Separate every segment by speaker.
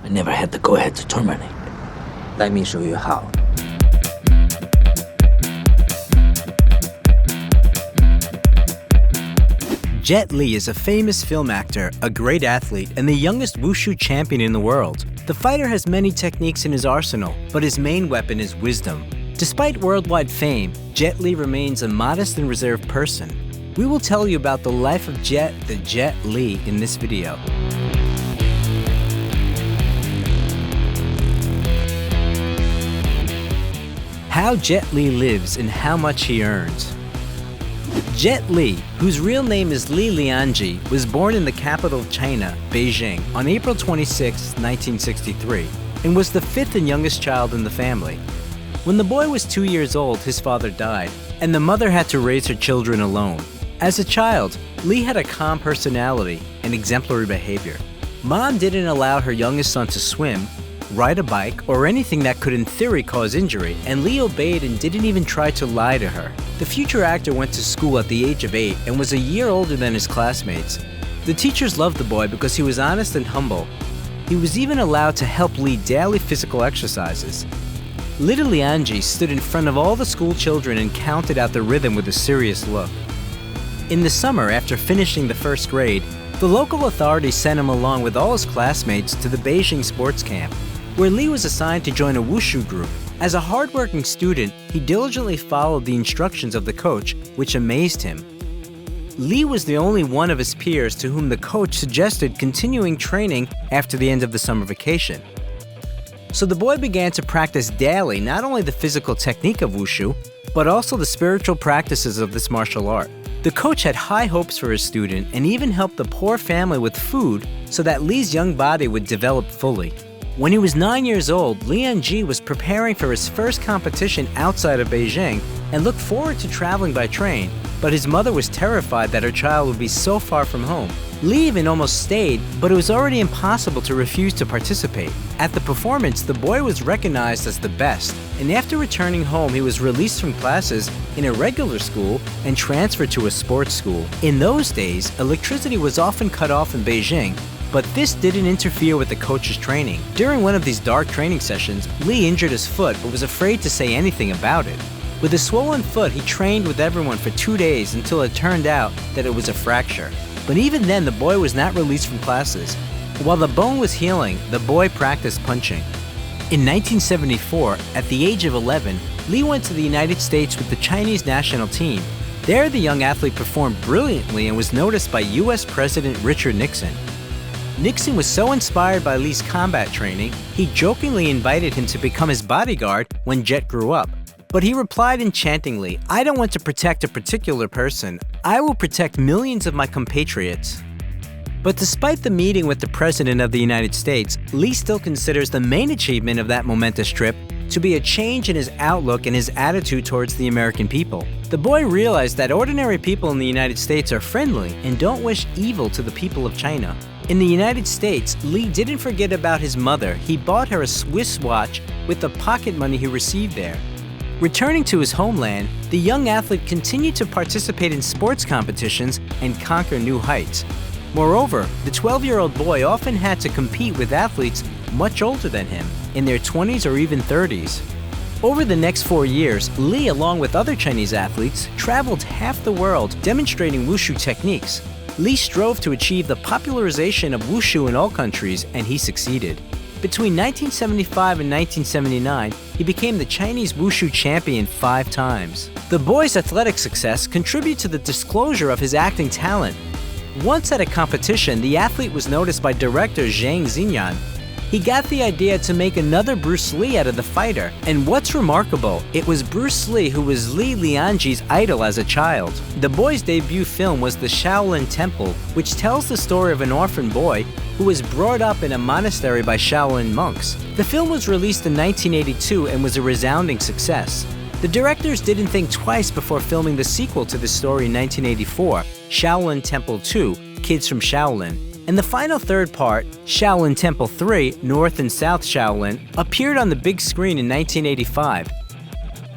Speaker 1: I never had the go-ahead to terminate.
Speaker 2: Let me show you how.
Speaker 3: Jet Li is a famous film actor, a great athlete, and the youngest wushu champion in the world. The fighter has many techniques in his arsenal, but his main weapon is wisdom. Despite worldwide fame, Jet Li remains a modest and reserved person. We will tell you about the life of Jet Li in this video. How Jet Li lives and how much he earns. Jet Li, whose real name is Li Lianji, was born in the capital of China, Beijing, on April 26, 1963, and was the fifth and youngest child in the family. When the boy was 2 years old, his father died, and the mother had to raise her children alone. As a child, Li had a calm personality and exemplary behavior. Mom didn't allow her youngest son to swim, ride a bike, or anything that could in theory cause injury, and Li obeyed and didn't even try to lie to her. The future actor went to school at the age of 8 and was a year older than his classmates. The teachers loved the boy because he was honest and humble. He was even allowed to help lead daily physical exercises. Little Lianji stood in front of all the school children and counted out the rhythm with a serious look. In the summer, after finishing the first grade, the local authorities sent him along with all his classmates to the Beijing sports camp, where Li was assigned to join a wushu group. As a hardworking student, he diligently followed the instructions of the coach, which amazed him. Li was the only one of his peers to whom the coach suggested continuing training after the end of the summer vacation. So the boy began to practice daily not only the physical technique of wushu, but also the spiritual practices of this martial art. The coach had high hopes for his student and even helped the poor family with food so that Li's young body would develop fully. When he was 9 years old, Lianji was preparing for his first competition outside of Beijing and looked forward to traveling by train, but his mother was terrified that her child would be so far from home. Li even almost stayed, but it was already impossible to refuse to participate. At the performance, the boy was recognized as the best, and after returning home, he was released from classes in a regular school and transferred to a sports school. In those days, electricity was often cut off in Beijing, but this didn't interfere with the coach's training. During one of these dark training sessions, Li injured his foot but was afraid to say anything about it. With a swollen foot, he trained with everyone for 2 days until it turned out that it was a fracture. But even then, the boy was not released from classes. While the bone was healing, the boy practiced punching. In 1974, at the age of 11, Li went to the United States with the Chinese national team. There, the young athlete performed brilliantly and was noticed by US President Richard Nixon. Nixon was so inspired by Li's combat training, he jokingly invited him to become his bodyguard when Jet grew up. But he replied enchantingly, "I don't want to protect a particular person. I will protect millions of my compatriots." But despite the meeting with the President of the United States, Li still considers the main achievement of that momentous trip to be a change in his outlook and his attitude towards the American people. The boy realized that ordinary people in the United States are friendly and don't wish evil to the people of China. In the United States, Li didn't forget about his mother. He bought her a Swiss watch with the pocket money he received there. Returning to his homeland, the young athlete continued to participate in sports competitions and conquer new heights. Moreover, the 12-year-old boy often had to compete with athletes much older than him, in their 20s or even 30s. Over the next 4 years, Li, along with other Chinese athletes, traveled half the world demonstrating wushu techniques. Li strove to achieve the popularization of wushu in all countries, and he succeeded. Between 1975 and 1979, he became the Chinese wushu champion 5 times. The boy's athletic success contributed to the disclosure of his acting talent. Once at a competition, the athlete was noticed by director Zhang Xinyan. He got the idea to make another Bruce Lee out of the fighter, and what's remarkable, it was Bruce Lee who was Li Lianji's idol as a child. The boy's debut film was The Shaolin Temple, which tells the story of an orphan boy who was brought up in a monastery by Shaolin monks. The film was released in 1982 and was a resounding success. The directors didn't think twice before filming the sequel to the story in 1984, Shaolin Temple 2, Kids from Shaolin. And the final third part, Shaolin Temple 3, North and South Shaolin, appeared on the big screen in 1985.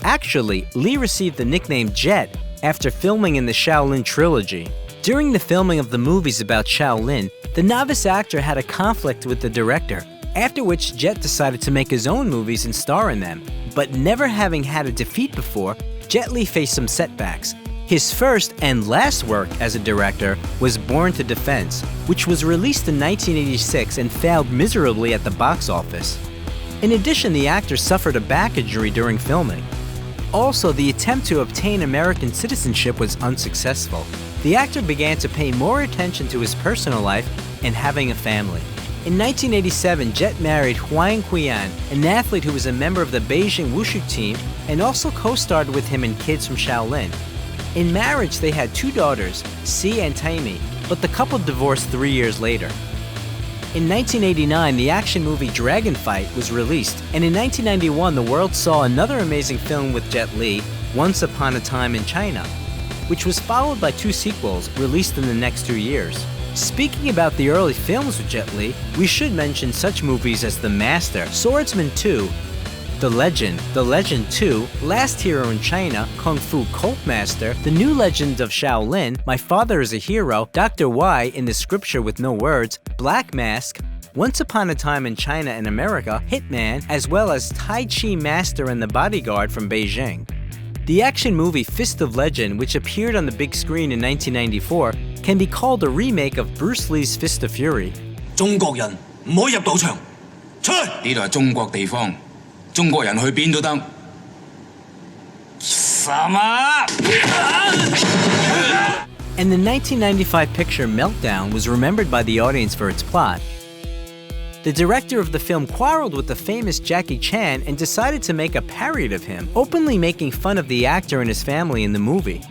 Speaker 3: Actually, Li received the nickname Jet after filming in the Shaolin trilogy. During the filming of the movies about Shaolin, the novice actor had a conflict with the director. after which Jet decided to make his own movies and star in them. But never having had a defeat before, Jet Li faced some setbacks. His first and last work as a director was Born to Defense, which was released in 1986 and failed miserably at the box office. In addition, the actor suffered a back injury during filming. Also, the attempt to obtain American citizenship was unsuccessful. The actor began to pay more attention to his personal life and having a family. In 1987, Jet married Huang Qian, an athlete who was a member of the Beijing Wushu team and also co-starred with him in Kids from Shaolin. In marriage, they had 2 daughters, Si and Taimi, but the couple divorced 3 years later. In 1989, the action movie Dragon Fight was released, and in 1991, the world saw another amazing film with Jet Li, Once Upon a Time in China, which was followed by 2 sequels released in the next 2 years. Speaking about the early films with Jet Li, we should mention such movies as The Master, Swordsman 2, The Legend 2, Last Hero in China, Kung Fu Cult Master, The New Legend of Shaolin, My Father is a Hero, Dr. Y in the Scripture with No Words, Black Mask, Once Upon a Time in China and America, Hitman, as well as Tai Chi Master and the Bodyguard from Beijing. The action movie Fist of Legend, which appeared on the big screen in 1994, can be called a remake of Bruce Lee's Fist of Fury.
Speaker 4: 中國人唔可以入賭場，出去！呢度係中國地方，中國人去邊都得。什麼？
Speaker 3: And the 1995 picture Meltdown was remembered by the audience for its plot. The director of the film quarreled with the famous Jackie Chan and decided to make a parody of him, openly making fun of the actor and his family in the movie.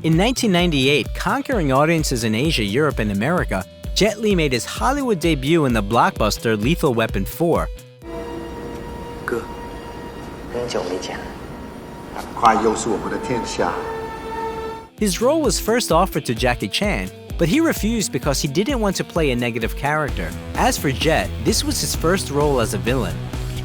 Speaker 3: In 1998, conquering audiences in Asia, Europe, and America, Jet Li made his Hollywood debut in the blockbuster Lethal Weapon 4.
Speaker 2: 哥，很久没见了。
Speaker 5: 快又是我们的天下。
Speaker 3: His role was first offered to Jackie Chan, but he refused because he didn't want to play a negative character. As for Jet, this was his first role as a villain.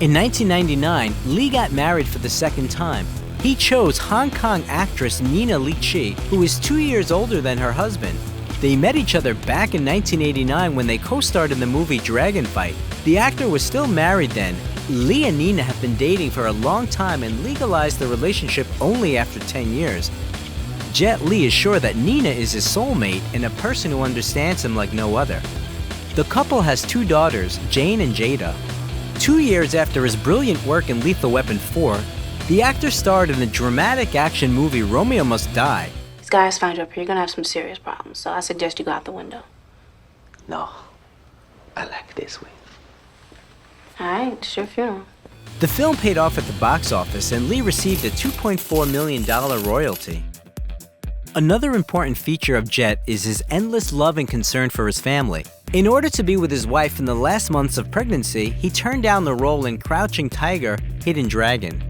Speaker 3: In 1999, Lee got married for the second time. He chose Hong Kong actress Nina Li Chi, who is 2 years older than her husband. They met each other back in 1989 when they co-starred in the movie Dragon Fight. The actor was still married then. Lee and Nina have been dating for a long time and legalized the relationship only after 10 years. Jet Li is sure that Nina is his soulmate and a person who understands him like no other. The couple has 2 daughters, Jane and Jada. 2 years after his brilliant work in Lethal Weapon 4, the actor starred in the dramatic action movie Romeo Must Die.
Speaker 6: These guys find you up here, you're gonna have some serious problems, so I suggest you go out the window.
Speaker 2: No, I like it this way.
Speaker 6: Alright, it's your funeral.
Speaker 3: The film paid off at the box office and Lee received a $2.4 million royalty. Another important feature of Jet is his endless love and concern for his family. In order to be with his wife in the last months of pregnancy, he turned down the role in Crouching Tiger, Hidden Dragon.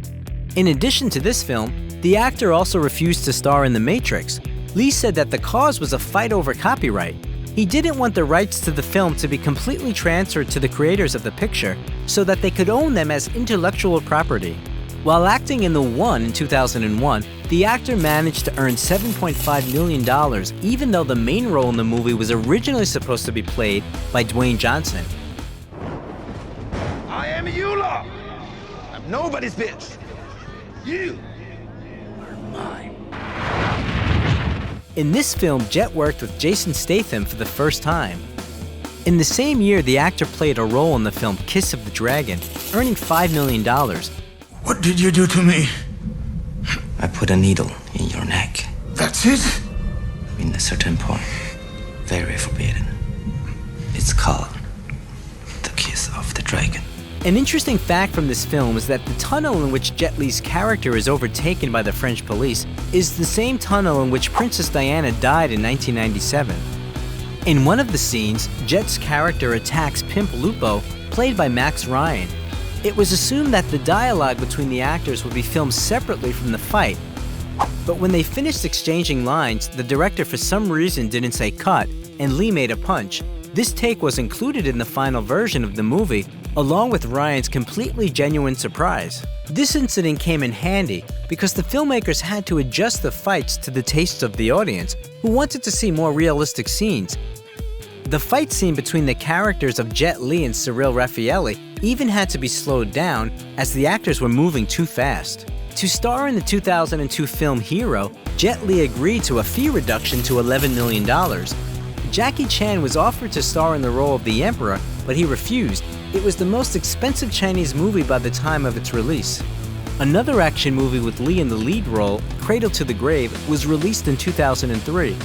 Speaker 3: In addition to this film, the actor also refused to star in The Matrix. Lee said that the cause was a fight over copyright. He didn't want the rights to the film to be completely transferred to the creators of the picture so that they could own them as intellectual property. While acting in The One in 2001, the actor managed to earn $7.5 million, even though the main role in the movie was originally supposed to be played by Dwayne Johnson.
Speaker 7: I am Eula. I'm nobody's bitch. You are mine.
Speaker 3: In this film, Jet worked with Jason Statham for the first time. In the same year, the actor played a role in the film Kiss of the Dragon, earning $5 million.
Speaker 4: What did you do to me?
Speaker 2: I put a needle in your neck.
Speaker 4: That's it?
Speaker 2: In a certain point. Very forbidden. It's called the Kiss of the Dragon.
Speaker 3: An interesting fact from this film is that the tunnel in which Jet Li's character is overtaken by the French police is the same tunnel in which Princess Diana died in 1997. In one of the scenes, Jet's character attacks Pimp Lupo, played by Max Ryan. It was assumed that the dialogue between the actors would be filmed separately from the fight. But when they finished exchanging lines, the director for some reason didn't say cut, and Lee made a punch. This take was included in the final version of the movie, along with Ryan's completely genuine surprise. This incident came in handy because the filmmakers had to adjust the fights to the tastes of the audience, who wanted to see more realistic scenes. The fight scene between the characters of Jet Li and Cyril Raffaelli even had to be slowed down as the actors were moving too fast. To star in the 2002 film Hero, Jet Li agreed to a fee reduction to $11 million. Jackie Chan was offered to star in the role of the Emperor, but he refused. It was the most expensive Chinese movie by the time of its release. Another action movie with Li in the lead role, Cradle to the Grave, was released in 2003.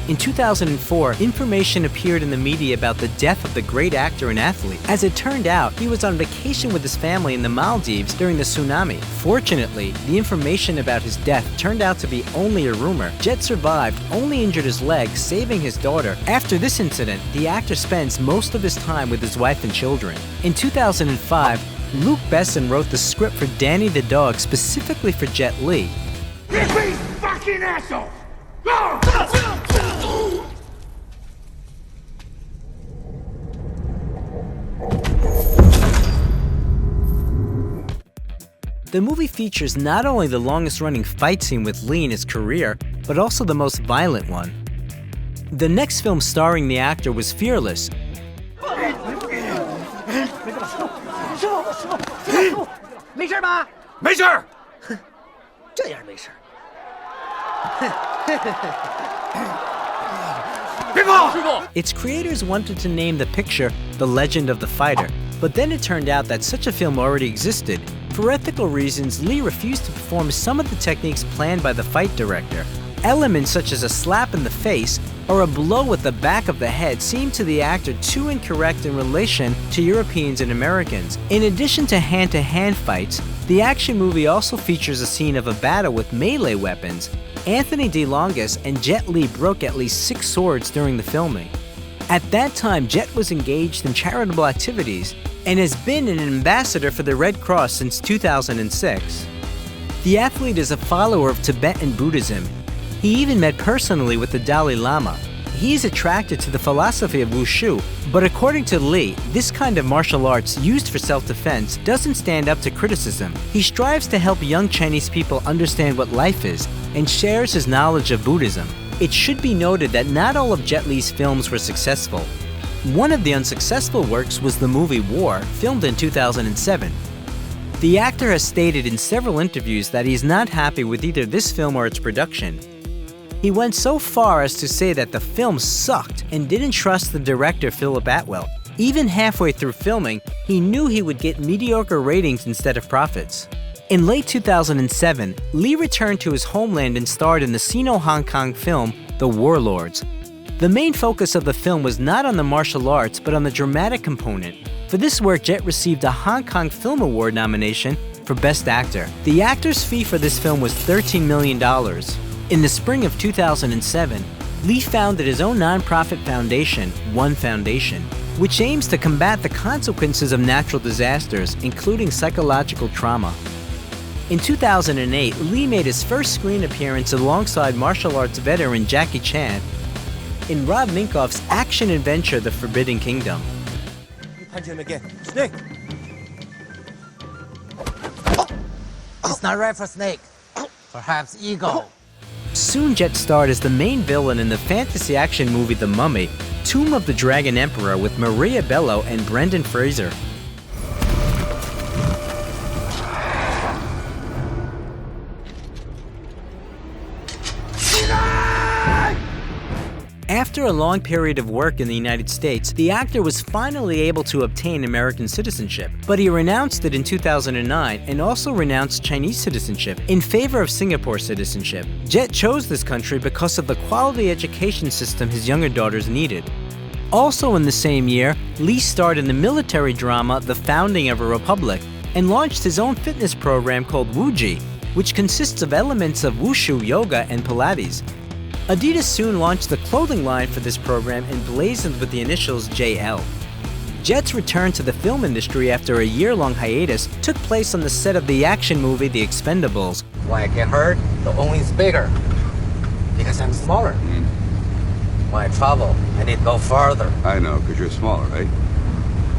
Speaker 3: In 2004, information appeared in the media about the death of the great actor and athlete. As it turned out, he was on vacation with his family in the Maldives during the tsunami. Fortunately, the information about his death turned out to be only a rumor. Jet survived, only injured his leg, saving his daughter. After this incident, the actor spends most of his time with his wife and children. In 2005, Luc Besson wrote the script for Danny the Dog specifically for Jet Li.
Speaker 7: Give me fucking asshole!
Speaker 3: The movie features not only the longest-running fight scene with Li in his career, but also the most violent one. The next film starring the actor was Fearless.
Speaker 1: 没事吧？
Speaker 7: 没事儿。
Speaker 1: 这样没事。
Speaker 7: 别跑！
Speaker 3: Its creators wanted to name the picture The Legend of the Fighter, but then it turned out that such a film already existed. For ethical reasons, Li refused to perform some of the techniques planned by the fight director. Elements such as a slap in the face or a blow with the back of the head seemed to the actor too incorrect in relation to Europeans and Americans. In addition to hand-to-hand fights, the action movie also features a scene of a battle with melee weapons. Anthony DeLongis and Jet Li broke at least 6 swords during the filming. At that time, Jet was engaged in charitable activities and has been an ambassador for the Red Cross since 2006. The athlete is a follower of Tibetan Buddhism. He even met personally with the Dalai Lama. He is attracted to the philosophy of Wushu, but according to Li, this kind of martial arts used for self-defense doesn't stand up to criticism. He strives to help young Chinese people understand what life is and shares his knowledge of Buddhism. It should be noted that not all of Jet Li's films were successful. One of the unsuccessful works was the movie War, filmed in 2007. The actor has stated in several interviews that he is not happy with either this film or its production. He went so far as to say that the film sucked and didn't trust the director Philip Atwell. Even halfway through filming, he knew he would get mediocre ratings instead of profits. In late 2007, Li returned to his homeland and starred in the Sino-Hong Kong film The Warlords. The main focus of the film was not on the martial arts but on the dramatic component. For this work, Jet received a Hong Kong Film Award nomination for Best Actor. The actor's fee for this film was $13 million. In the spring of 2007, Li founded his own nonprofit foundation, One Foundation, which aims to combat the consequences of natural disasters, including psychological trauma. In 2008, Li made his first screen appearance alongside martial arts veteran Jackie Chan in Rob Minkoff's action-adventure The Forbidden Kingdom.
Speaker 7: You punch him again. Snake!
Speaker 1: It's not right for snake. Perhaps eagle.
Speaker 3: Soon Jet starred as the main villain in the fantasy action movie The Mummy, Tomb of the Dragon Emperor with Maria Bello and Brendan Fraser. After a long period of work in the United States, the actor was finally able to obtain American citizenship, but he renounced it in 2009 and also renounced Chinese citizenship in favor of Singapore citizenship. Jet chose this country because of the quality education system his younger daughters needed. Also in the same year, Li starred in the military drama The Founding of a Republic and launched his own fitness program called Wuji, which consists of elements of Wushu, yoga, and Pilates. Adidas soon launched the clothing line for this program emblazoned with the initials JL. Jet's return to the film industry after a year-long hiatus took place on the set of the action movie The Expendables.
Speaker 1: When I get hurt, the only is bigger. Because I'm smaller. When I travel, I need to go farther.
Speaker 8: I know, because you're smaller, right?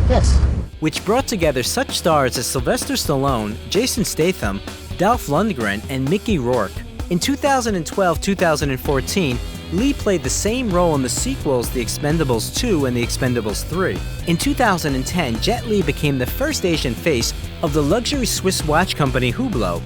Speaker 1: Yes.
Speaker 3: Which brought together such stars as Sylvester Stallone, Jason Statham, Dolph Lundgren, and Mickey Rourke. In 2012-2014, Li played the same role in the sequels The Expendables 2 and The Expendables 3. In 2010, Jet Li became the first Asian face of the luxury Swiss watch company Hublot.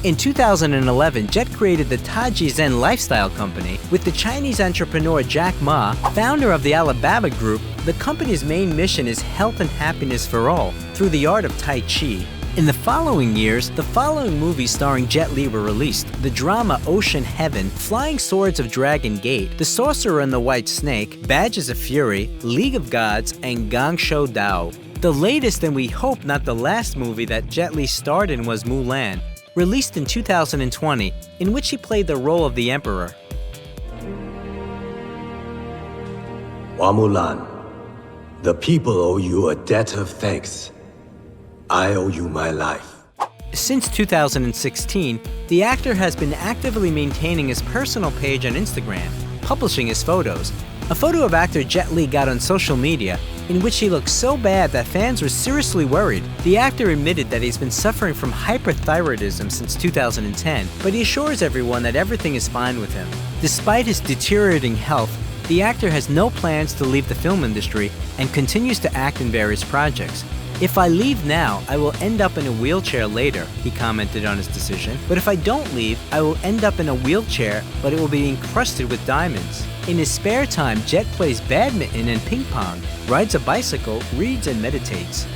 Speaker 3: In 2011, Jet created the Taji Zen lifestyle company with the Chinese entrepreneur Jack Ma, founder of the Alibaba Group. The company's main mission is health and happiness for all through the art of Tai Chi. In the following years, the following movies starring Jet Li were released: the drama Ocean Heaven, Flying Swords of Dragon Gate, The Sorcerer and the White Snake, Badges of Fury, League of Gods, and Gangshou Dao. The latest and we hope not the last movie that Jet Li starred in was Mulan, released in 2020, in which he played the role of the Emperor.
Speaker 8: Mulan, the people owe you a debt of thanks. I owe you my life.
Speaker 3: Since 2016, the actor has been actively maintaining his personal page on Instagram, publishing his photos. A photo of actor Jet Li got on social media in which he looked so bad that fans were seriously worried. The actor admitted that he's been suffering from hyperthyroidism since 2010, but he assures everyone that everything is fine with him. Despite his deteriorating health, the actor has no plans to leave the film industry and continues to act in various projects. "If I leave now, I will end up in a wheelchair later," he commented on his decision. "But if I don't leave, I will end up in a wheelchair, but it will be encrusted with diamonds." In his spare time, Jet plays badminton and ping pong, rides a bicycle, reads, and meditates.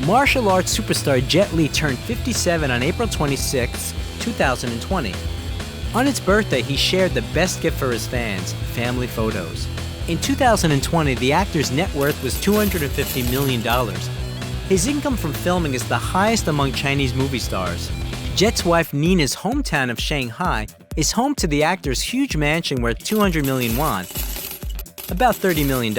Speaker 3: Martial arts superstar Jet Li turned 57 on April 26, 2020. On his birthday, he shared the best gift for his fans: family photos. In 2020, the actor's net worth was $250 million. His income from filming is the highest among Chinese movie stars. Jet's wife Nina's hometown of Shanghai is home to the actor's huge mansion worth 200 million won, about $30 million.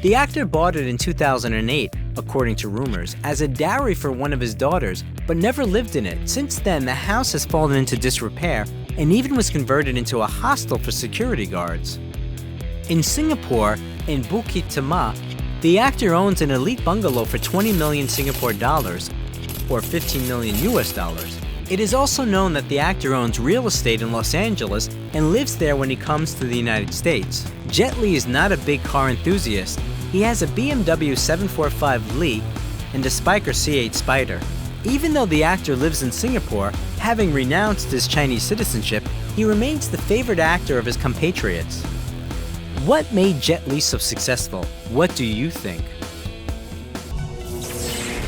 Speaker 3: The actor bought it in 2008, according to rumors, as a dowry for one of his daughters, but never lived in it. Since then, the house has fallen into disrepair and even was converted into a hostel for security guards. In Singapore, in Bukit Timah, the actor owns an elite bungalow for 20 million Singapore dollars, or 15 million US dollars. It is also known that the actor owns real estate in Los Angeles and lives there when he comes to the United States. Jet Li is not a big car enthusiast. He has a BMW 745 Li and a Spyker C8 Spider. Even though the actor lives in Singapore, having renounced his Chinese citizenship, he remains the favorite actor of his compatriots. What made Jet Li so successful? What do you think?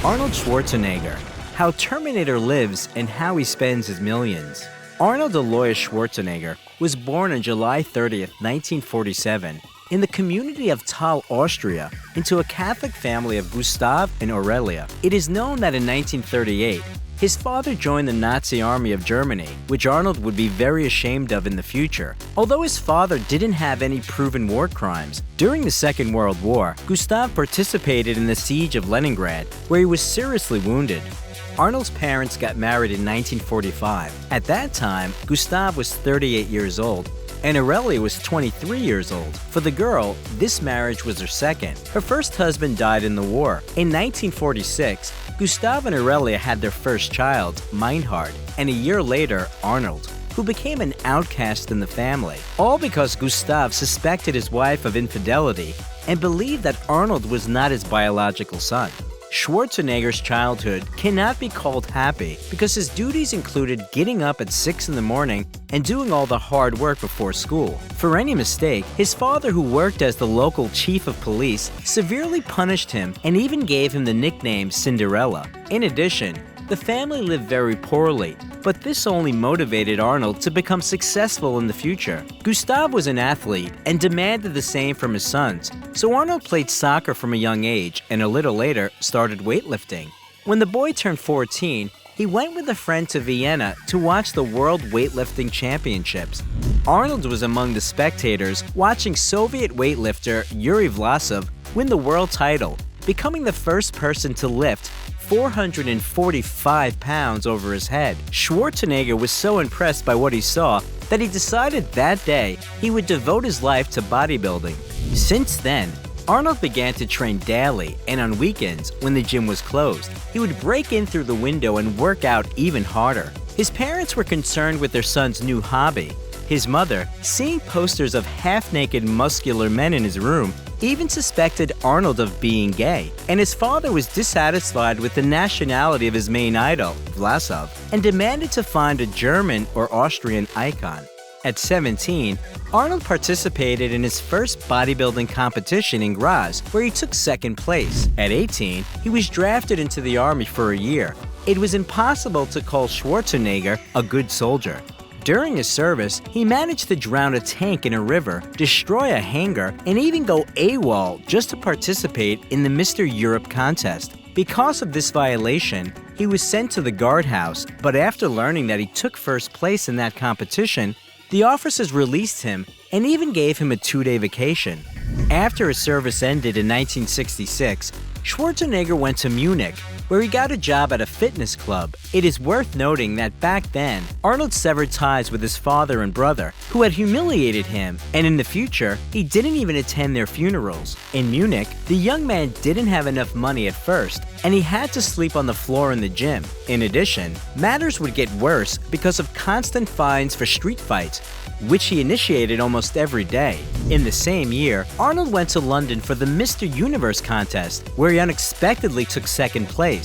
Speaker 3: Arnold Schwarzenegger. How Terminator lives and how he spends his millions. Arnold Alois Schwarzenegger was born on July 30th, 1947, in the community of Thal, Austria, into a Catholic family of Gustav and Aurelia. It is known that in 1938, his father joined the Nazi army of Germany, which Arnold would be very ashamed of in the future. Although his father didn't have any proven war crimes, during the Second World War, Gustav participated in the siege of Leningrad, where he was seriously wounded. Arnold's parents got married in 1945. At that time, Gustav was 38 years old, and Aurelia was 23 years old. For the girl, this marriage was her second. Her first husband died in the war. In 1946, Gustav and Aurelia had their first child, Meinhard, and a year later, Arnold, who became an outcast in the family. All because Gustav suspected his wife of infidelity and believed that Arnold was not his biological son. Schwarzenegger's childhood cannot be called happy because his duties included getting up at 6 in the morning and doing all the hard work before school. For any mistake, his father, who worked as the local chief of police, severely punished him and even gave him the nickname Cinderella. In addition, the family lived very poorly, but this only motivated Arnold to become successful in the future. Gustav was an athlete and demanded the same from his sons, so Arnold played soccer from a young age and a little later started weightlifting. When the boy turned 14, he went with a friend to Vienna to watch the World Weightlifting Championships. Arnold was among the spectators watching Soviet weightlifter Yuri Vlasov win the world title, becoming the first person to lift 445 pounds over his head. Schwarzenegger was so impressed by what he saw that he decided that day he would devote his life to bodybuilding. Since then, Arnold began to train daily, and on weekends, when the gym was closed, he would break in through the window and work out even harder. His parents were concerned with their son's new hobby, His mother, seeing posters of half-naked muscular men in his room, even suspected Arnold of being gay, and his father was dissatisfied with the nationality of his main idol, Vlasov, and demanded to find a German or Austrian icon. At 17, Arnold participated in his first bodybuilding competition in Graz, where he took second place. At 18, he was drafted into the army for a year. It was impossible to call Schwarzenegger a good soldier. During his service, he managed to drown a tank in a river, destroy a hangar, and even go AWOL just to participate in the Mr. Europe contest. Because of this violation, he was sent to the guardhouse, but after learning that he took first place in that competition, the officers released him and even gave him a 2-day vacation. After his service ended in 1966, Schwarzenegger went to Munich, where he got a job at a fitness club. It is worth noting that back then, Arnold severed ties with his father and brother, who had humiliated him, and in the future, he didn't even attend their funerals. In Munich, the young man didn't have enough money at first, and he had to sleep on the floor in the gym. In addition, matters would get worse because of constant fines for street fights, which he initiated almost every day. In the same year, Arnold went to London for the Mr. Universe contest, where he unexpectedly took second place.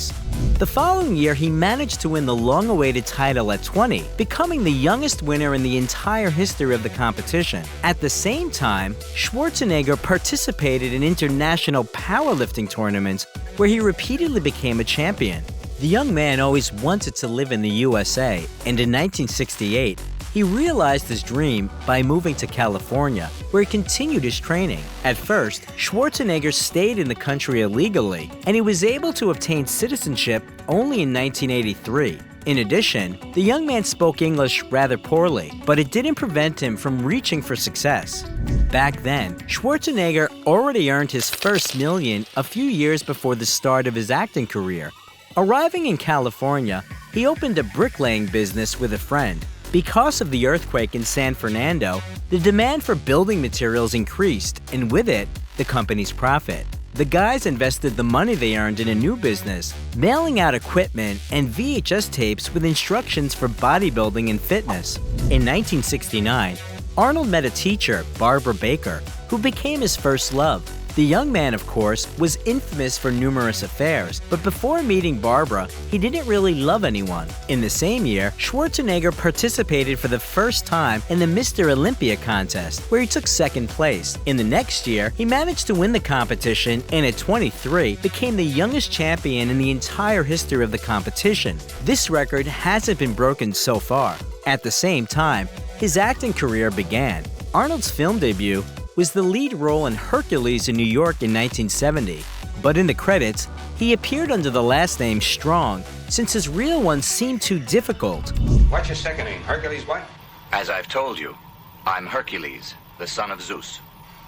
Speaker 3: The following year, he managed to win the long-awaited title at 20, becoming the youngest winner in the entire history of the competition. At the same time, Schwarzenegger participated in international powerlifting tournaments, where he repeatedly became a champion. The young man always wanted to live in the USA, and in 1968, he realized his dream by moving to California, where he continued his training. At first, Schwarzenegger stayed in the country illegally, and he was able to obtain citizenship only in 1983. In addition, the young man spoke English rather poorly, but it didn't prevent him from reaching for success. Back then, Schwarzenegger already earned his first million a few years before the start of his acting career. Arriving in California, he opened a bricklaying business with a friend. Because of the earthquake in San Fernando, the demand for building materials increased, and with it, the company's profit. The guys invested the money they earned in a new business, mailing out equipment and VHS tapes with instructions for bodybuilding and fitness. In 1969, Arnold met a teacher, Barbara Baker, who became his first love. The young man, of course, was infamous for numerous affairs, but before meeting Barbara, he didn't really love anyone. In the same year, Schwarzenegger participated for the first time in the Mr. Olympia contest, where he took second place. In the next year, he managed to win the competition and at 23, became the youngest champion in the entire history of the competition. This record hasn't been broken so far. At the same time, his acting career began. Arnold's film debut was the lead role in Hercules in New York in 1970, but in the credits, he appeared under the last name Strong, since his real one seemed too difficult.
Speaker 9: What's your second name? Hercules what?
Speaker 10: As I've told you, I'm Hercules, the son of Zeus.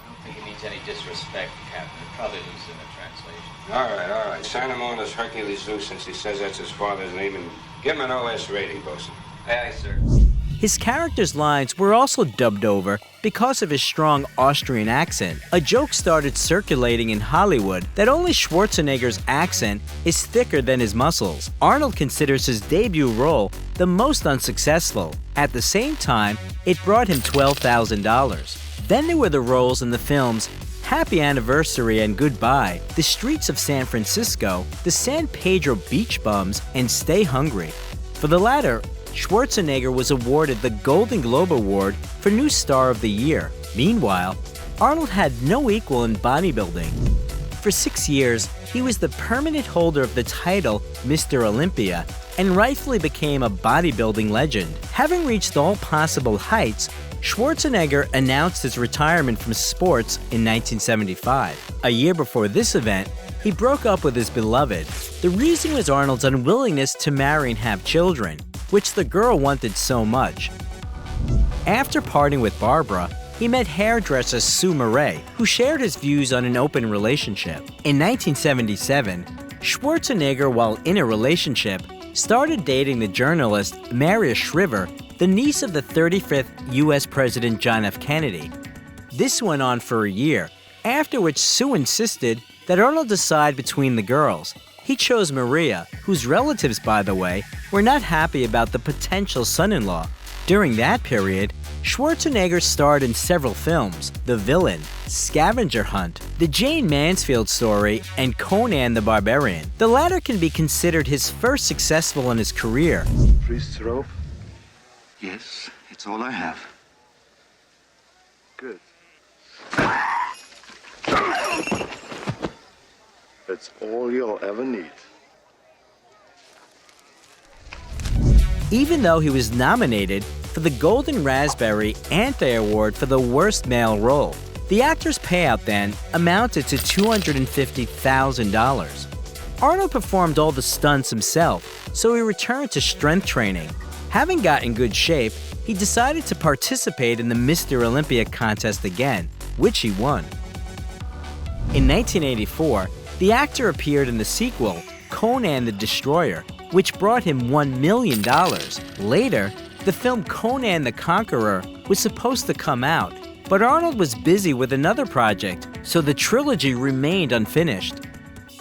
Speaker 11: I don't think it needs any disrespect, Captain. It probably loses in the translation.
Speaker 9: All right. Sign him on as Hercules Zeus since he says that's his father's name, and give him an OS rating, bosun.
Speaker 11: Aye, sir.
Speaker 3: His character's lines were also dubbed over because of his strong Austrian accent. A joke started circulating in Hollywood that only Schwarzenegger's accent is thicker than his muscles. Arnold considers his debut role the most unsuccessful. At the same time, it brought him $12,000. Then there were the roles in the films Happy Anniversary and Goodbye, The Streets of San Francisco, The San Pedro Beach Bums, and Stay Hungry. For the latter, Schwarzenegger was awarded the Golden Globe Award for New Star of the Year. Meanwhile, Arnold had no equal in bodybuilding. For 6 years, he was the permanent holder of the title Mr. Olympia and rightfully became a bodybuilding legend. Having reached all possible heights, Schwarzenegger announced his retirement from sports in 1975. A year before this event, he broke up with his beloved. The reason was Arnold's unwillingness to marry and have children, which the girl wanted so much. After parting with Barbara, he met hairdresser Sue Murray, who shared his views on an open relationship. In 1977, Schwarzenegger, while in a relationship, started dating the journalist Maria Shriver, the niece of the 35th U.S. President John F. Kennedy. This went on for a year, after which Sue insisted that Arnold decide between the girls. He chose Maria, whose relatives, by the way, were not happy about the potential son-in-law. During that period, Schwarzenegger starred in several films: The Villain, Scavenger Hunt, The Jane Mansfield Story, and Conan the Barbarian. The latter can be considered his first successful in his career.
Speaker 5: Free throw.
Speaker 10: Yes, it's all I have.
Speaker 5: Good. That's all you'll ever need.
Speaker 3: Even though he was nominated for the Golden Raspberry Anti-Award for the worst male role, the actor's payout then amounted to $250,000. Arnold performed all the stunts himself, so he returned to strength training. Having got in good shape, he decided to participate in the Mr. Olympia contest again, which he won. In 1984, the actor appeared in the sequel, Conan the Destroyer, which brought him $1 million. Later, the film Conan the Conqueror was supposed to come out, but Arnold was busy with another project, so the trilogy remained unfinished.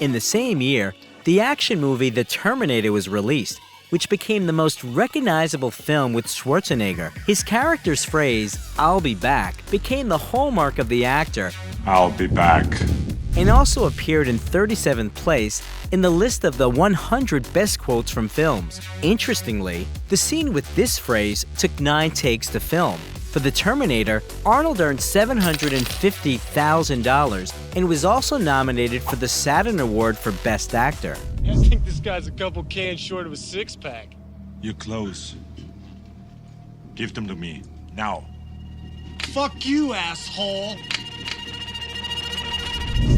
Speaker 3: In the same year, the action movie The Terminator was released, which became the most recognizable film with Schwarzenegger. His character's phrase, "I'll be back," became the hallmark of the actor.
Speaker 12: I'll be back.
Speaker 3: And also appeared in 37th place in the list of the 100 best quotes from films. Interestingly, the scene with this phrase took 9 takes to film. For The Terminator, Arnold earned $750,000 and was also nominated for the Saturn Award for Best Actor.
Speaker 13: I think this guy's a couple cans short of a six-pack.
Speaker 12: You're close. Give them to me, now.
Speaker 13: Fuck you, asshole!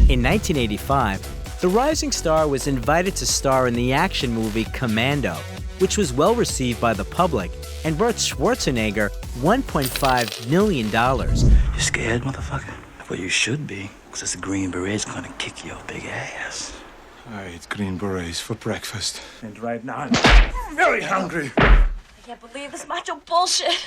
Speaker 3: In 1985, the rising star was invited to star in the action movie Commando, which was well received by the public and brought Schwarzenegger $1.5 million.
Speaker 2: You scared, motherfucker? Well, you should be, because this Green Beret's gonna kick your big ass.
Speaker 12: I eat green berets for breakfast.
Speaker 13: And right now, I'm very hungry.
Speaker 14: I can't believe this macho bullshit.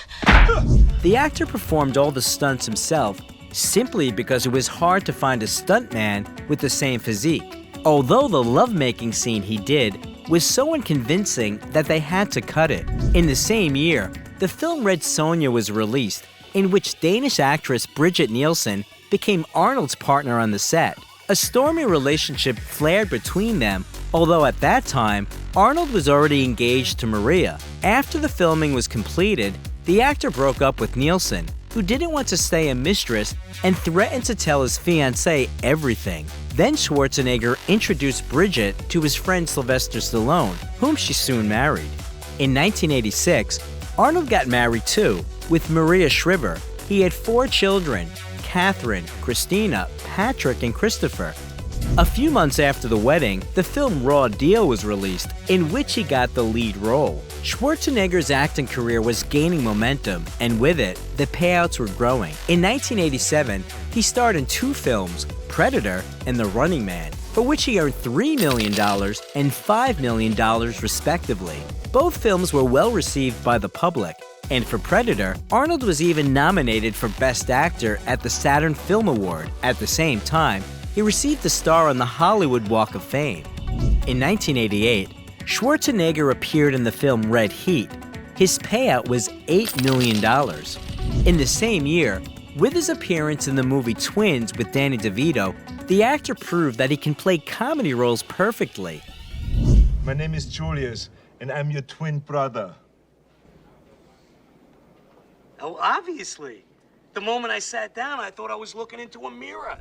Speaker 3: The actor performed all the stunts himself, simply because it was hard to find a stuntman with the same physique. Although the lovemaking scene he did was so unconvincing that they had to cut it. In the same year, the film Red Sonja was released, in which Danish actress Brigitte Nielsen became Arnold's partner on the set. A stormy relationship flared between them, although at that time, Arnold was already engaged to Maria. After the filming was completed, the actor broke up with Nielsen, who didn't want to stay a mistress and threatened to tell his fiancée everything. Then Schwarzenegger introduced Brigitte to his friend Sylvester Stallone, whom she soon married. In 1986, Arnold got married too, with Maria Shriver. He had 4 children: Catherine, Christina, Patrick, and Christopher. A few months after the wedding, the film Raw Deal was released, in which he got the lead role. Schwarzenegger's acting career was gaining momentum, and with it, the payouts were growing. In 1987, he starred in 2 films, Predator and The Running Man, for which he earned $3 million and $5 million respectively. Both films were well received by the public, and for Predator, Arnold was even nominated for Best Actor at the Saturn Film Award. At the same time, he received a star on the Hollywood Walk of Fame. In 1988, Schwarzenegger appeared in the film Red Heat. His payout was $8 million. In the same year, with his appearance in the movie Twins with Danny DeVito, the actor proved that he can play comedy roles perfectly.
Speaker 12: My name is Julius, and I'm your twin brother.
Speaker 13: Oh, obviously. The moment I sat down, I thought I was looking into a mirror.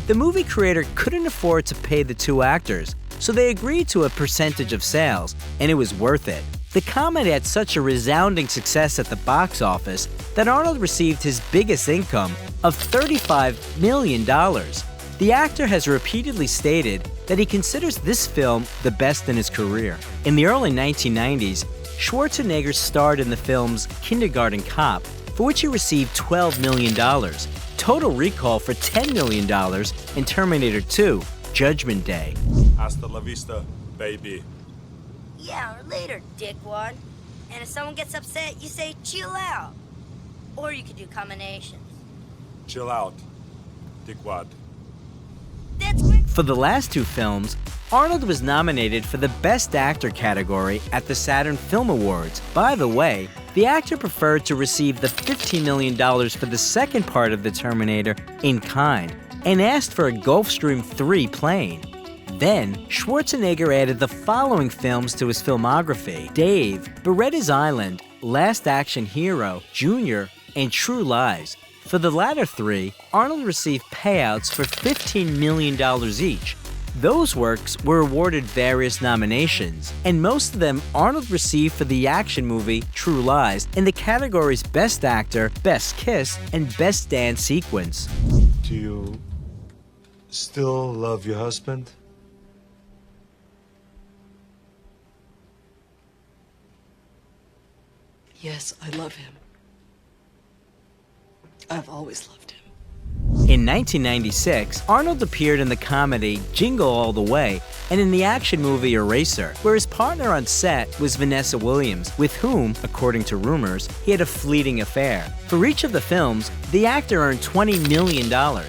Speaker 3: The movie creator couldn't afford to pay the 2 actors, so they agreed to a percentage of sales, and it was worth it. The comedy had such a resounding success at the box office that Arnold received his biggest income of $35 million. The actor has repeatedly stated that he considers this film the best in his career. In the early 1990s, Schwarzenegger starred in the films Kindergarten Cop, for which he received $12 million, Total Recall for $10 million, and Terminator 2, Judgment Day.
Speaker 12: Hasta la vista, baby.
Speaker 14: Yeah, or later, dickwad. And if someone gets upset, you say, chill out. Or you could do combinations.
Speaker 12: Chill out, dickwad.
Speaker 14: That's great.
Speaker 3: For the last two films, Arnold was nominated for the Best Actor category at the Saturn Film Awards. By the way, the actor preferred to receive the $15 million for the second part of the Terminator in kind, and asked for a Gulfstream III plane. Then, Schwarzenegger added the following films to his filmography: Dave, Beretta's Island, Last Action Hero, Junior, and True Lies. For the latter three, Arnold received payouts for $15 million each. Those works were awarded various nominations, and most of them Arnold received for the action movie True Lies in the categories Best Actor, Best Kiss, and Best Dance Sequence.
Speaker 15: Do you still love your husband?
Speaker 16: Yes, I love him. I've always loved him.
Speaker 3: In 1996, Arnold appeared in the comedy Jingle All the Way and in the action movie Eraser, where his partner on set was Vanessa Williams, with whom, according to rumors, he had a fleeting affair. For each of the films, the actor earned $20 million.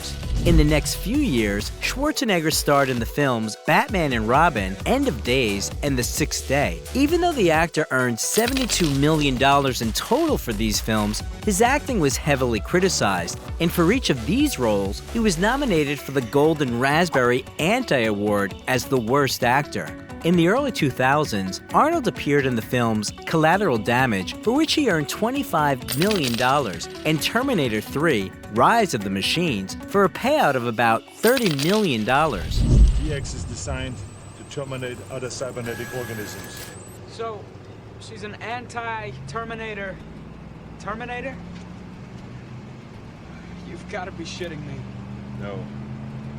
Speaker 3: In the next few years, Schwarzenegger starred in the films Batman and Robin, End of Days, and The Sixth Day. Even though the actor earned $72 million in total for these films, his acting was heavily criticized, and for each of these roles, he was nominated for the Golden Raspberry Anti-Award as the worst actor. In the early 2000s, Arnold appeared in the films Collateral Damage, for which he earned $25 million, and Terminator 3, Rise of the Machines, for a payout of about $30 million.
Speaker 15: DX is designed to terminate other cybernetic organisms.
Speaker 17: So, she's an anti-Terminator. Terminator? You've got to be shitting me.
Speaker 15: No.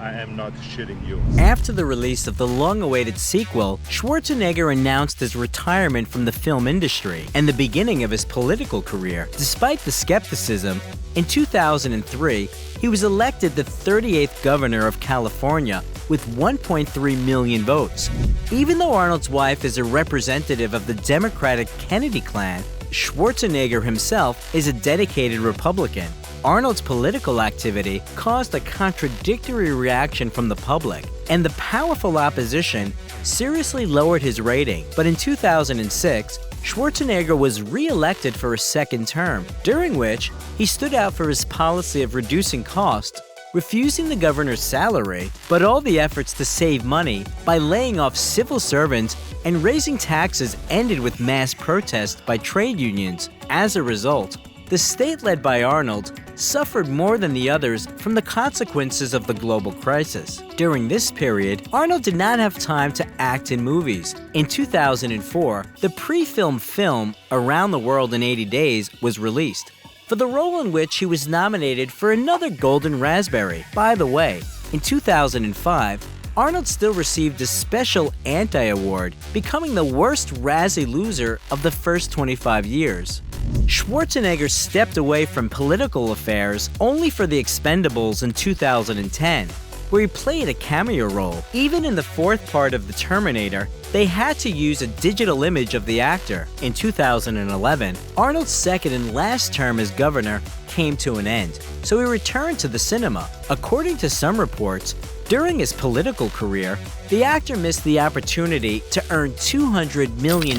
Speaker 15: I am not shitting you.
Speaker 3: After the release of the long-awaited sequel, Schwarzenegger announced his retirement from the film industry and the beginning of his political career. Despite the skepticism, in 2003, he was elected the 38th governor of California with 1.3 million votes. Even though Arnold's wife is a representative of the Democratic Kennedy clan, Schwarzenegger himself is a dedicated Republican. Arnold's political activity caused a contradictory reaction from the public, and the powerful opposition seriously lowered his rating. But in 2006, Schwarzenegger was re-elected for a second term, during which he stood out for his policy of reducing costs, refusing the governor's salary, but all the efforts to save money by laying off civil servants and raising taxes ended with mass protests by trade unions. As a result, the state led by Arnold suffered more than the others from the consequences of the global crisis. During this period, Arnold did not have time to act in movies. In 2004, the pre-film film Around the World in 80 Days was released, for the role in which he was nominated for another Golden Raspberry. By the way, in 2005, Arnold still received a special anti-award, becoming the worst Razzie loser of the first 25 years. Schwarzenegger stepped away from political affairs only for The Expendables in 2010, where he played a cameo role. Even in the fourth part of The Terminator, they had to use a digital image of the actor. In 2011, Arnold's second and last term as governor came to an end, so he returned to the cinema. According to some reports, during his political career, the actor missed the opportunity to earn $200 million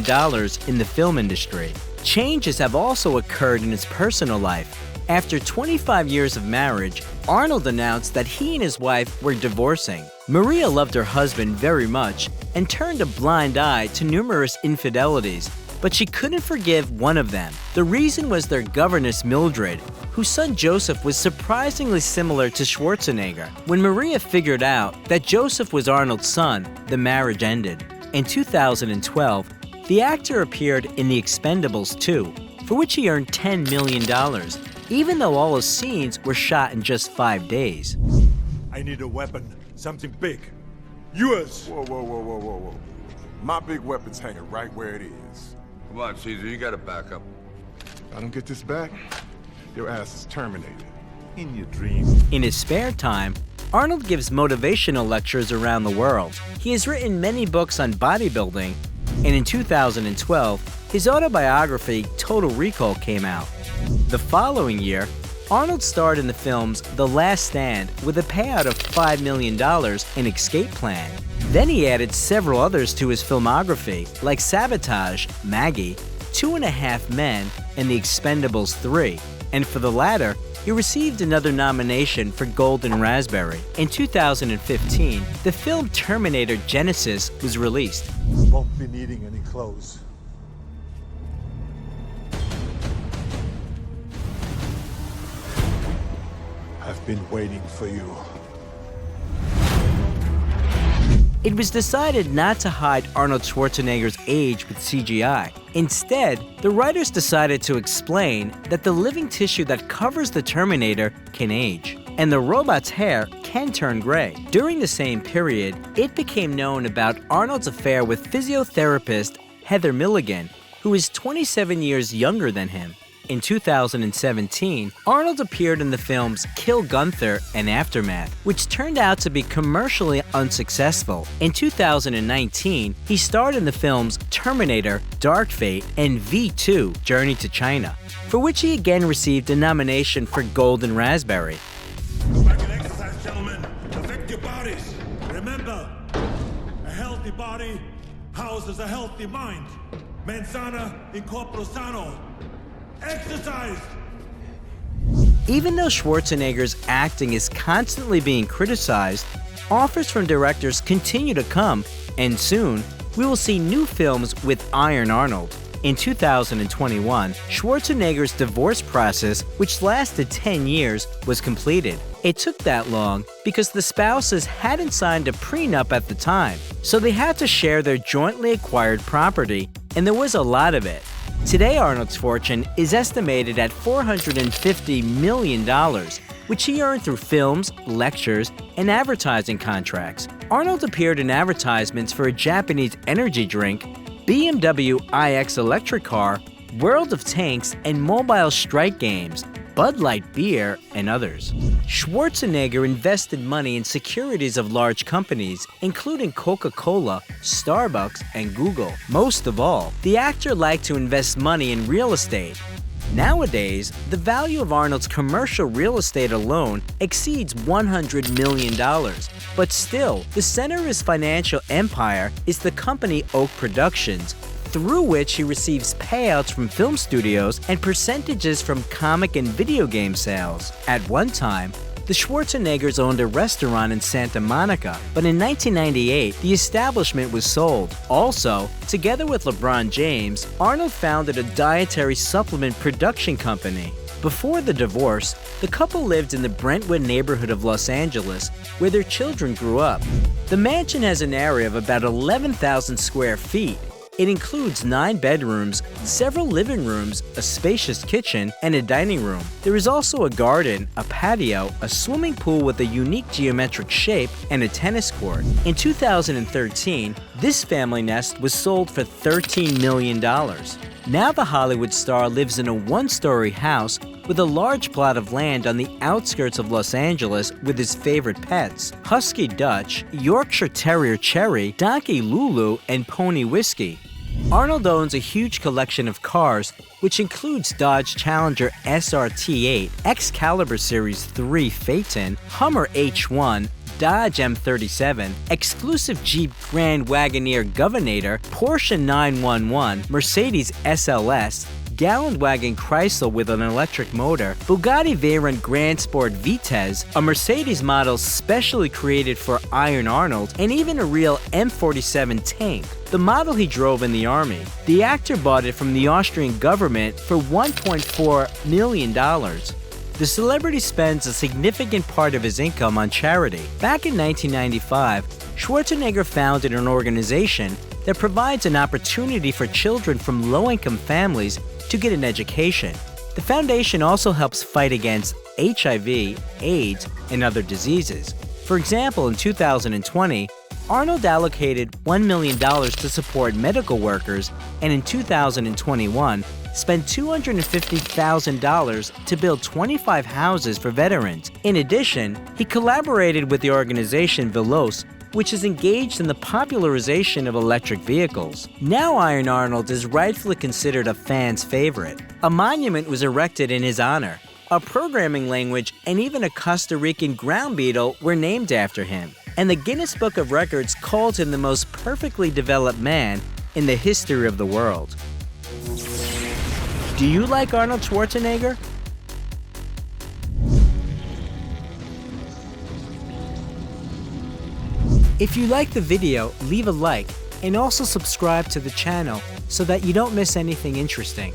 Speaker 3: in the film industry. Changes have also occurred in his personal life. After 25 years of marriage, Arnold announced that he and his wife were divorcing. Maria loved her husband very much and turned a blind eye to numerous infidelities, but she couldn't forgive one of them. The reason was their governess Mildred, whose son Joseph was surprisingly similar to Schwarzenegger. When Maria figured out that Joseph was Arnold's son, the marriage ended. In 2012, the actor appeared in The Expendables 2, for which he earned $10 million, even though all his scenes were shot in just 5 days.
Speaker 15: I need a weapon, something big. Yours!
Speaker 18: Whoa, whoa, whoa, whoa, whoa, whoa. My big weapon's hanging right where it is. Come on, Caesar, you gotta back up. If I don't get this back, your ass is terminated.
Speaker 15: In your dream.
Speaker 3: In his spare time, Arnold gives motivational lectures around the world. He has written many books on bodybuilding, and in 2012, his autobiography, Total Recall, came out. The following year, Arnold starred in the films The Last Stand with a payout of $5 million and Escape Plan. Then he added several others to his filmography, like Sabotage, Maggie, 2.5 Men, and The Expendables 3. And for the latter, he received another nomination for Golden Raspberry. In 2015, the film Terminator Genesis was released.
Speaker 15: Won't be needing any clothes. I've been waiting for you.
Speaker 3: It was decided not to hide Arnold Schwarzenegger's age with CGI. Instead, the writers decided to explain that the living tissue that covers the Terminator can age, and the robot's hair can turn gray. During the same period, it became known about Arnold's affair with physiotherapist Heather Milligan, who is 27 years younger than him. In 2017, Arnold appeared in the films Kill Gunther and Aftermath, which turned out to be commercially unsuccessful. In 2019, he starred in the films Terminator, Dark Fate, and V2, Journey to China, for which he again received a nomination for Golden Raspberry.
Speaker 15: Go back and exercise, gentlemen. Protect your bodies. Remember, a healthy body houses a healthy mind. Mens sana in corpore sano. Exercise!
Speaker 3: Even though Schwarzenegger's acting is constantly being criticized, offers from directors continue to come, and soon, we will see new films with Iron Arnold. In 2021, Schwarzenegger's divorce process, which lasted 10 years, was completed. It took that long because the spouses hadn't signed a prenup at the time, so they had to share their jointly acquired property, and there was a lot of it. Today, Arnold's fortune is estimated at $450 million, which he earned through films, lectures, and advertising contracts. Arnold appeared in advertisements for a Japanese energy drink, BMW iX electric car, World of Tanks, and mobile strike games, Bud Light beer, and others. Schwarzenegger invested money in securities of large companies, including Coca-Cola, Starbucks, and Google. Most of all, the actor liked to invest money in real estate. Nowadays, the value of Arnold's commercial real estate alone exceeds $100 million. But still, the center of his financial empire is the company Oak Productions, through which he receives payouts from film studios and percentages from comic and video game sales. At one time, the Schwarzeneggers owned a restaurant in Santa Monica, but in 1998, the establishment was sold. Also, together with LeBron James, Arnold founded a dietary supplement production company. Before the divorce, the couple lived in the Brentwood neighborhood of Los Angeles, where their children grew up. The mansion has an area of about 11,000 square feet. It includes 9 bedrooms, several living rooms, a spacious kitchen, and a dining room. There is also a garden, a patio, a swimming pool with a unique geometric shape, and a tennis court. In 2013, this family nest was sold for $13 million. Now the Hollywood star lives in a 1-story house with a large plot of land on the outskirts of Los Angeles with his favorite pets, Husky Dutch, Yorkshire Terrier Cherry, Donkey Lulu, and Pony Whiskey. Arnold owns a huge collection of cars, which includes Dodge Challenger SRT8, Excalibur Series 3 Phaeton, Hummer H1, Dodge M37, exclusive Jeep Grand Wagoneer Governator, Porsche 911, Mercedes SLS, Gallon Wagon Chrysler with an electric motor, Bugatti Veyron Grand Sport Vitesse, a Mercedes model specially created for Iron Arnold, and even a real M47 tank, the model he drove in the army. The actor bought it from the Austrian government for $1.4 million. The celebrity spends a significant part of his income on charity. Back in 1995, Schwarzenegger founded an organization that provides an opportunity for children from low-income families to get an education. The foundation also helps fight against HIV, AIDS, and other diseases. For example, in 2020, Arnold allocated $1 million to support medical workers, and in 2021, spent $250,000 to build 25 houses for veterans. In addition, he collaborated with the organization Veloce, which is engaged in the popularization of electric vehicles. Now Iron Arnold is rightfully considered a fan's favorite. A monument was erected in his honor. a programming language, and even a Costa Rican ground beetle were named after him. And the Guinness Book of Records called him the most perfectly developed man in the history of the world. Do you like Arnold Schwarzenegger? If you like the video, leave a like and also subscribe to the channel so that you don't miss anything interesting.